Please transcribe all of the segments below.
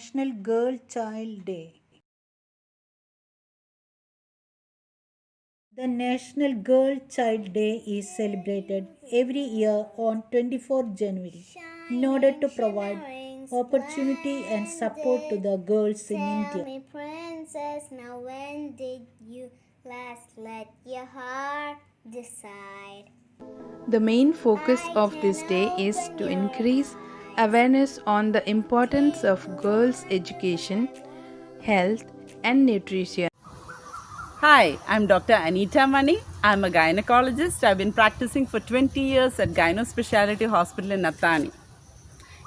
National Girl Child Day. The National Girl Child Day is celebrated every year on 24th January in order to provide opportunity and support to the girls in India. Tell me, princess, now when did you last let your heart decide? The main focus of this day is to increase awareness on the importance of girls' education, health, and nutrition. Hi, I'm Dr. Anita Mani. I'm a gynecologist. I've been practicing for 20 years at Gyno Specialty Hospital in Nathani.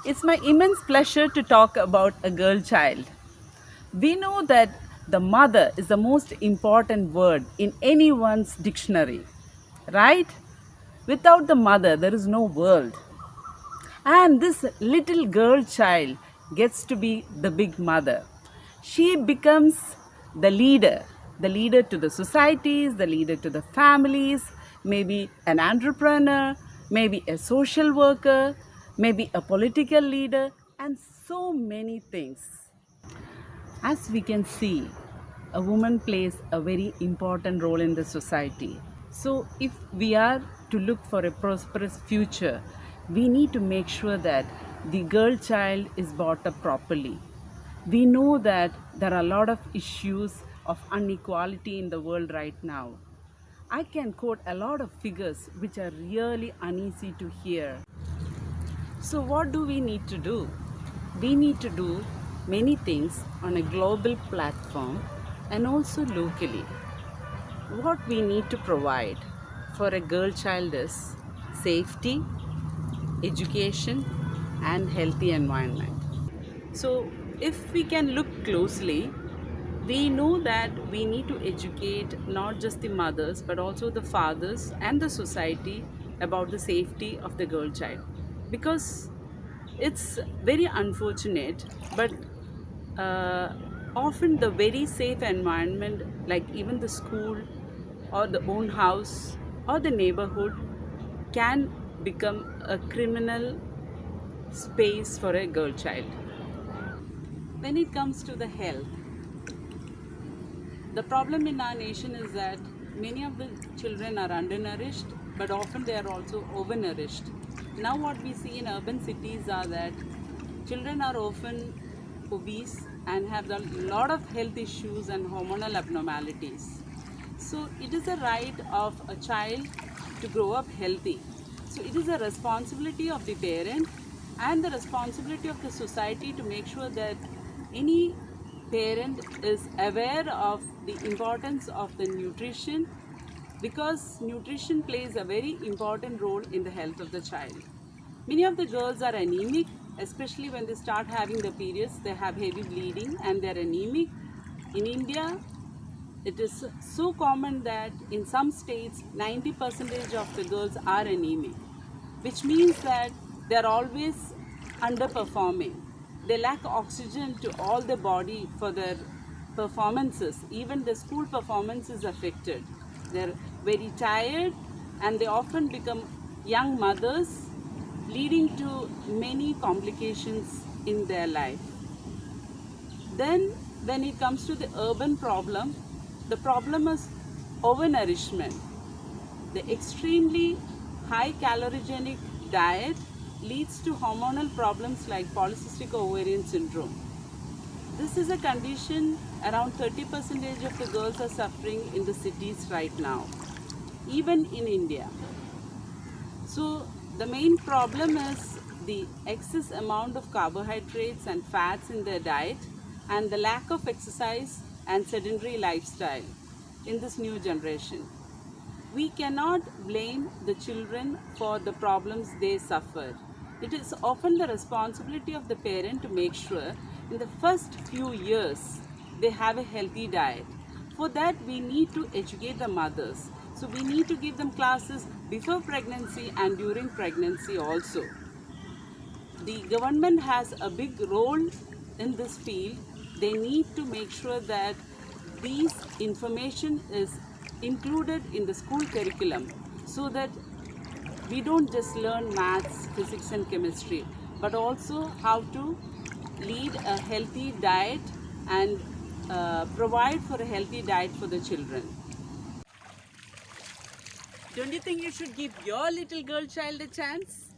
It's my immense pleasure to talk about a girl child. We know that the mother is the most important word in anyone's dictionary, right? Without the mother, there is no world. And this little girl child gets to be the big mother. She becomes the leader to the societies, the leader to the families, maybe an entrepreneur, maybe a social worker, maybe a political leader, and so many things. As we can see, a woman plays a very important role in the society. So, if we are to look for a prosperous future, we need to make sure that the girl child is brought up properly. We know that there are a lot of issues of inequality in the world right now. I can quote a lot of figures which are really uneasy to hear. So, what do we need to do? We need to do many things on a global platform and also locally. What we need to provide for a girl child is safety, education, and healthy environment. So, if we can look closely, we know that we need to educate not just the mothers but also the fathers and the society about the safety of the girl child, because it's very unfortunate, but uh, often the very safe environment, like even the school or the own house or the neighborhood, can become a criminal space for a girl child. When it comes to the health, the problem in our nation is that many of the children are undernourished, but often they are also overnourished. Now, what we see in urban cities are that children are often obese and have a lot of health issues and hormonal abnormalities. So, it is a right of a child to grow up healthy. So, it is a responsibility of the parent and the responsibility of the society to make sure that any parent is aware of the importance of the nutrition, because nutrition plays a very important role in the health of the child. Many of the girls are anemic, especially when they start having the periods, they have heavy bleeding and they're anemic. In India, it is so common that in some states 90% of the girls are anemic, which means that they're always underperforming. They lack oxygen to all the body for their performances. Even the school performance is affected. They're very tired and they often become young mothers, leading to many complications in their life. Then, when it comes to the urban problem, the problem is overnourishment. The extremely high calorigenic diet leads to hormonal problems like polycystic ovarian syndrome. This is a condition around 30% of the girls are suffering in the cities right now, even in India. So the main problem is the excess amount of carbohydrates and fats in their diet and the lack of exercise and sedentary lifestyle in this new generation. We cannot blame the children for the problems they suffer. It is often the responsibility of the parent to make sure in the first few years they have a healthy diet. For that, we need to educate the mothers. So we need to give them classes before pregnancy and during pregnancy also. The government has a big role in this field. They need to make sure that these information is included in the school curriculum, so that we don't just learn maths, physics and chemistry, but also how to lead a healthy diet and provide for a healthy diet for the children. Don't you think you should give your little girl child a chance?